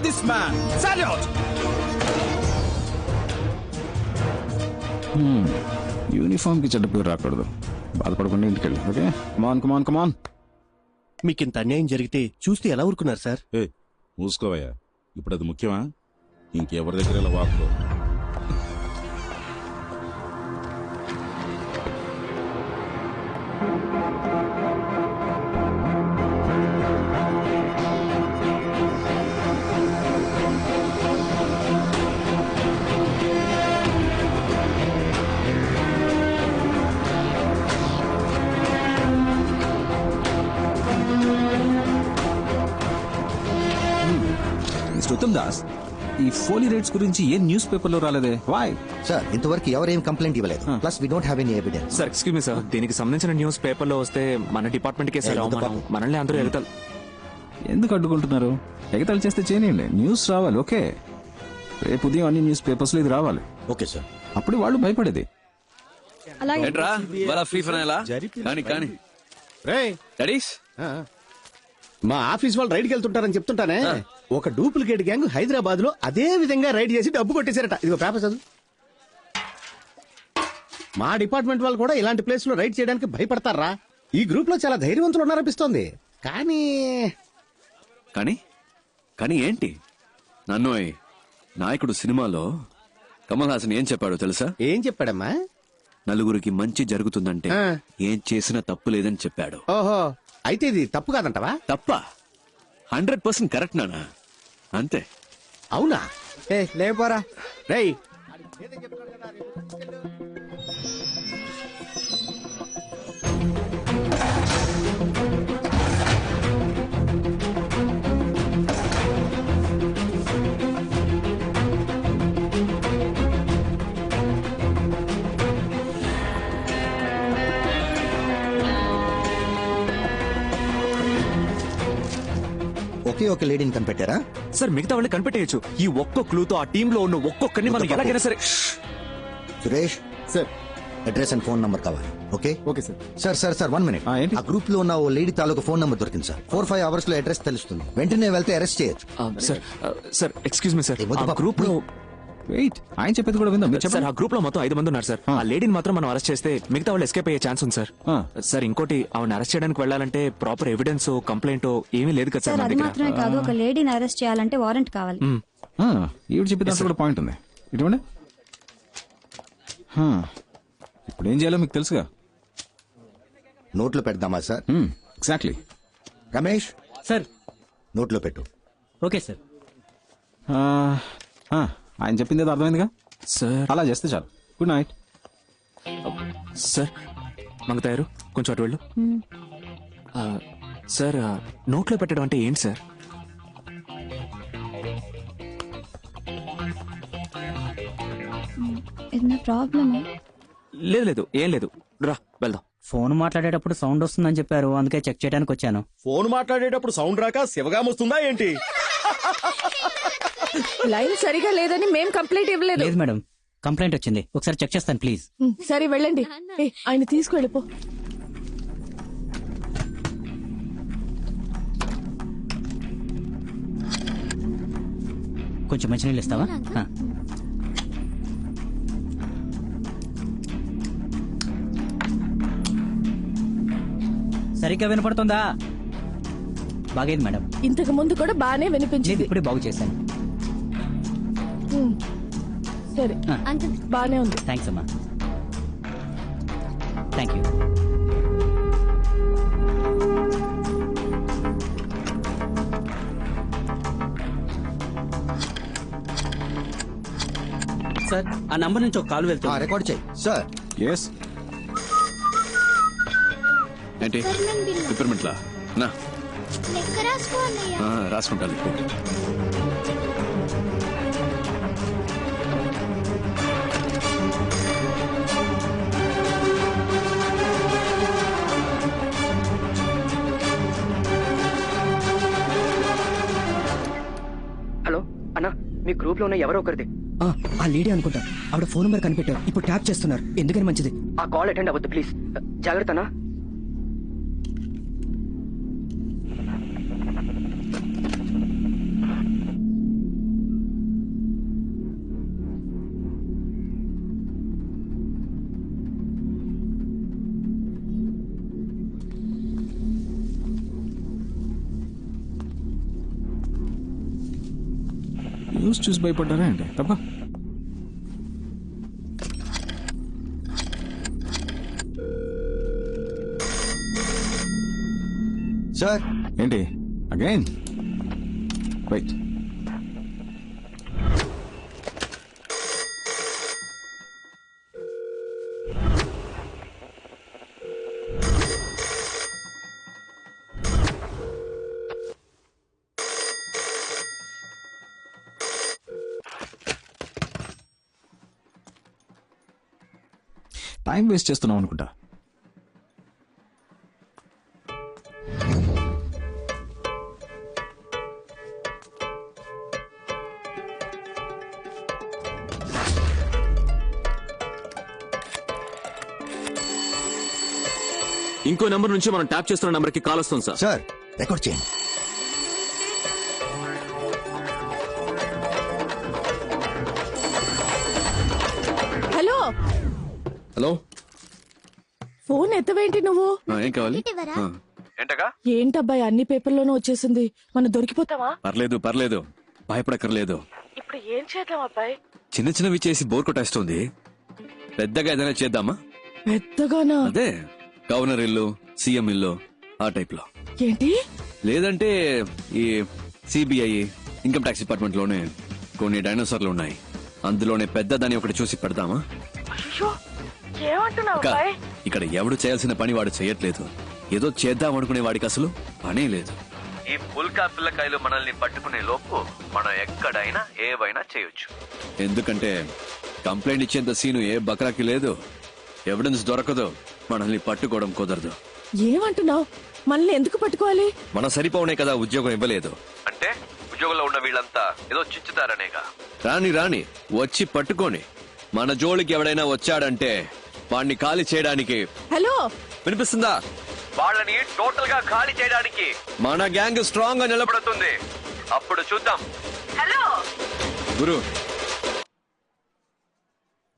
this man. Salute. Uniform కి చెడ్డ పేరు రాకూడదు. బాధపడకుండా ఇంటికి వెళ్ళి. ఓకే, కమాన్ కమాన్ కమాన్. మీకింత అన్యాయం జరిగితే చూస్తే ఎలా ఊరుకున్నారు సార్? మూసుకోవయ్యా, ఇప్పుడు అది ముఖ్యమా? ఇంకెవరి దగ్గర ఇలా వాపుకో. ఉత్తమ్ దాస్, ఈ ఫోలీ రేట్స్ గురించి ఏ న్యూస్ పేపర్ లో రాలేదే? Why sir? ఇంతవరకు ఎవరేం కంప్లైంట్ ఇవ్వలేదు. Plus we don't have any evidence. Sir excuse me sir, దీనికి సంబంధించిన న్యూస్ పేపర్ లో వస్తే మన డిపార్ట్మెంట్ కే సార్ అవమానం. మనల్ని అందరూ ఎగతాలు ఎందుకు అడ్డుకుంటున్నారు? ఎగతాళి చేస్తే చేయనియండి, న్యూస్ రావాలి. ఓకే, రేపు ఉదయం అన్ని న్యూస్ పేపర్స్ లో ఇది రావాలి. Okay sir. అప్పుడు వాళ్ళు భయపడేది. మా ఆఫీస్ వాళ్ళు రైడ్కి వెళ్తుంటారని చెప్తుంటానే. ఒక డూప్లికేట్ గ్యాంగ్ హైదరాబాద్ లో అదే విధంగా రైడ్ చేసి డబ్బు కొట్టేశారట. ఇదిగో పేపర్ చదువు. మా డిపార్ట్మెంట్ వాళ్ళు కూడా ఇలాంటి ప్లేస్ లో రైడ్ చేయడానికి భయపడతారా? ఈ గ్రూప్ లో చాలా ధైర్యవంతులు ఉన్నారనిపిస్తోంది. కానీ కానీ కానీ ఏంటి? నన్ను నాయకుడు సినిమాలో కమల్ హాసన్ ఏం చెప్పాడో తెలుసా? ఏం చెప్పాడమ్మా? నలుగురికి మంచి జరుగుతుందంటే ఏం చేసినా తప్పు లేదని చెప్పాడు. ఓహో, అయితే ఇది తప్పు కాదంటవా? తప్ప 100% కరెక్ట్ నానా, అంతే. అవునా? లేపోరా రేయ్, ఒకే ఒక లేడీని కనిపెట్టారా? సార్ మిగతా వాళ్ళు కనిపెట్టేయచ్చు. ఈ ఒక్క క్లూతో ఆ టీమ్ లో ఉన్న ఒక్కొక్కరిని మనం ఎలాగైనా సరే. Suresh sir, address and phone number కావాలి. Okay okay sir. Sir 1 minute. ఆ గ్రూప్ లో ఉన్న ఓ లేడీ తాలూకు ఫోన్ నంబర్ దొరికింది సార్. 4-5 అవర్స్ లో అడ్రస్ తెలుస్తుంది. వెంటనే వెళ్తే అరెస్ట్ చేయొచ్చు. Sir excuse me sir, group లో వెయిట్, ఆయన చెప్పేది కూడా విందాం. సార్ ఆ గ్రూప్ లో మొత్తం 5 మంది ఉన్నారు సార్. ఆ లేడీని మాత్రం మనం అరెస్ట్ చేస్తే మిగతా వాళ్ళు ఎస్కేప్ అయ్యే ఛాన్స్ ఉంది సార్. సార్ ఇంకోటి, ఆవిడ అరెస్ట్ చేయడానికి వెళ్ళాలంటే ప్రాపర్ ఎవిడెన్స్ కంప్లైంట్ ఏమీ లేదు కదా సార్. అది మాత్రమే కాదు, ఒక లేడీని అరెస్ట్ చేయాలంటే వారెంట్ కావాలి. ఈవిడ చెప్పే దాంట్లో కూడా పాయింట్ ఉంది. ఇటువంటి ఇప్పుడు ఏం చేయాలో మీకు తెలుసుగా. నోట్లో పెడదామా సార్? ఎగ్జాక్ట్లీ. రమేష్ సార్, నోట్లో పెట్టు. Okay sir. ఆయన చెప్పింది ఏదో అర్థమైందిగా సార్. అలా చేస్తే చాలు. Good night sir. మంగతాయారు కొంచెం అటు వెళ్ళు. సార్ నోట్లో పెట్టడం అంటే ఏంటి సార్? ప్రాబ్లమ్ లేదు ఏం లేదు, రా వెళ్దాం. ఫోన్ మాట్లాడేటప్పుడు సౌండ్ వస్తుందని చెప్పారు, అందుకే చెక్ చేయడానికి వచ్చాను. ఫోన్ మాట్లాడేటప్పుడు సౌండ్ రాక శివగా వస్తుందా ఏంటి? లైన్ సరిగా లేదని మేం కంప్లైంట్ ఇవ్వలేదు. లేదు మేడం, కంప్లైంట్ వచ్చింది, ఒకసారి చెక్ చేస్తాను ప్లీజ్. సరే వెళ్ళండి. ఆయన తీసుకువెళ్ళిపో. కొంచెం మంచినీళ్ళు ఇస్తావా? సరిగ్గా వినపడుతుందా? బాగైంది మేడం. ఇంతకు ముందు కూడా బానే వినిపించింది. ఇప్పుడే బాగు చేశాను. సరే, బానే ఉంది. థ్యాంక్స్ అమ్మా. Thank you. సార్, ఆ నంబర్ నుంచి ఒక కాల్ వెళ్తుంది. రికార్డ్ చేయి సార్. ఎస్. ఏంటి రిపేర్మెంట్లా? నా రాసుకుంటాను. హలో అన్నా, మీ గ్రూప్ లో ఉన్న ఎవరో ఒకరిది. ఆ లేడీ అనుకుంటా, ఆవిడ ఫోన్ నెంబర్ కనిపెట్టారు, ఇప్పుడు ట్యాప్ చేస్తున్నారు. ఎందుకని మంచిది. ఆ కాల్ అటెండ్ అవ్వద్దు ప్లీజ్. జాగ్రత్తనా. న్యూస్ చూసి భయపడ్డారా అండి తప్ప. సార్ ఏంటి అగైన్ రైట్. టైం వేస్ట్ చేస్తున్నాం అనుకుంటా. ఇంకో నెంబర్ నుంచి మనం ట్యాప్ చేస్తున్న నెంబర్ కి కాల్ వస్తుంది సార్. సార్ రికార్డ్ చేయండి. హలో హలో, ఫోన్ ఎత్తవేంటి నువ్వు? ఏం కావాలి? ఏంటగా? ఏంటబ్బాయి అన్ని పేపర్లోనూ వచ్చేసింది, మనం దొరికిపోతావా? పర్లేదు పర్లేదు, భయపడక్కర్లేదు. ఇప్పుడు ఏం చేద్దాం అబ్బాయి? చిన్న చిన్నవి చేసి బోర్ కొట్టేస్తుంది. పెద్దగా ఏదైనా చేద్దామా? పెద్దగానా? అదే గవర్నర్ ఇల్లు, సీఎం ఇల్లు, ఆ టైప్ లో. ఏంటి? లేదంటే ఈ సిబిఐ, ఇన్కమ్ ట్యాక్స్ డిపార్ట్మెంట్ లోనే కొన్ని డైనోసార్లు ఉన్నాయి. అందులోనే పెద్దదాన్ని ఒకటి చూసి పెడదామా? ఏమంటున్నావు అక్క, ఇక్కడ ఎవడు చేయాల్సిన పని వాడు చేయట్లేదు. ఏదో చేద్దాం అనుకునే వాడికి అసలు పనే లేదు. ఈ పుల్కా పిల్లకాయలు మనల్ని పట్టుకునే లోపు మనం ఎక్కడైనా ఏవైనా చేయొచ్చు. ఎందుకంటే కంప్లైంట్ ఇచ్చేంత సీను ఏ బక్రాకి లేదు. ఎవిడెన్స్ దొరకదు, మనల్ని పట్టుకోవడం కుదరదు. ఏమంటున్నావు? మనల్ని ఎందుకు పట్టుకోవాలి? మనం సరిపోనే కదా ఉద్యోగం ఇవ్వలేదు అంటే ఉద్యోగంలో ఉన్న వీళ్ళంతా ఏదో చిచ్చుతారనేగా. రాని రాని వచ్చి పట్టుకోని. మన జోలికి ఎవడైనా వచ్చాడంటే వాడిని ఖాళీ చేయడానికి. హలో, వినిపిస్తుందా? వాళ్ళని టోటల్ గా ఖాళీ చేయడానికి మన గ్యాంగ్ స్ట్రాంగ్ గా నిలబడుతుంది. అప్పుడు చూద్దాం. హలో గురు,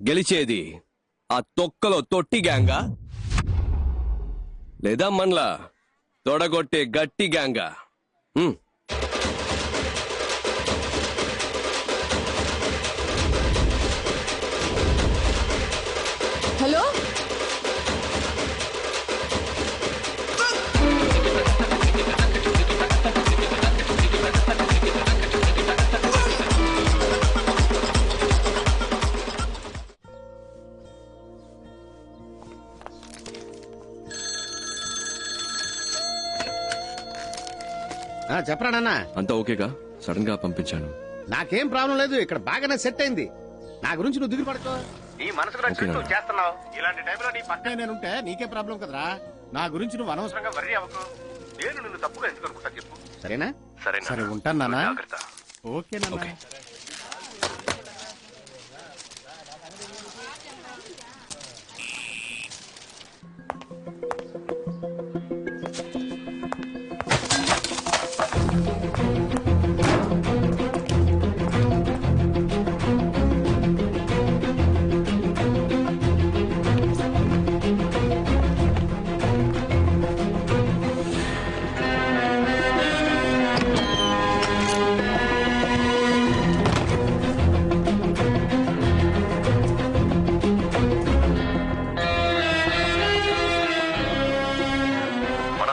గెలిచేది ఆ తొక్కలో తొట్టి గ్యాంగా లేదా మనలా తొడగొట్టే గట్టి గ్యాంగా? హలో, చెప్పరా నాన్న. అంతా ఓకేగా? సడన్ గా పంపించాను. నాకేం ప్రాబ్లం లేదు, ఇక్కడ బాగానే సెట్ అయింది. నా గురించి నువ్వు దిగులు పడుకో. నీ మనసుకు నచ్చినట్టు నువ్వు చేస్తున్నావు. ఇలాంటి టైంలో నీ పక్కనే నేనుంటే నీకే ప్రాబ్లం కదరా. నా గురించి నువ్వు అనవసరంగా వర్రీ అవ్వకు. నేను నిన్ను తప్పుగా ఎందుకు అనుకుంటా చెప్పు. సరేనా? సరే ఉంటాను నాన్న. ఓకే నాన్న.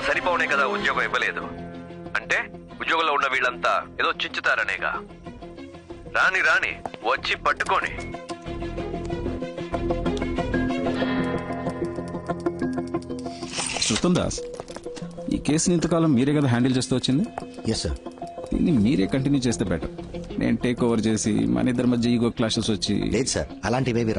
సరిపోనే కదా ఉద్యోగం ఇవ్వలేదు అంటే ఉద్యోగంలో ఉన్న వీళ్ళంతా ఏదో చిచ్చుతారనేగా. రాని రాని వచ్చి పట్టుకోని. శృతందాస్, ఈ కేసుని ఇంతకాలం మీరే కదా హ్యాండిల్ చేస్తూ వచ్చింది. Yes sir. దీన్ని మీరే కంటిన్యూ చేస్తే బెటర్. నేను టేక్ ఓవర్ చేసి మన ఇద్దరి మధ్య ఈగో క్లాషెస్ వచ్చి. లేదు సార్, అలాంటివేవి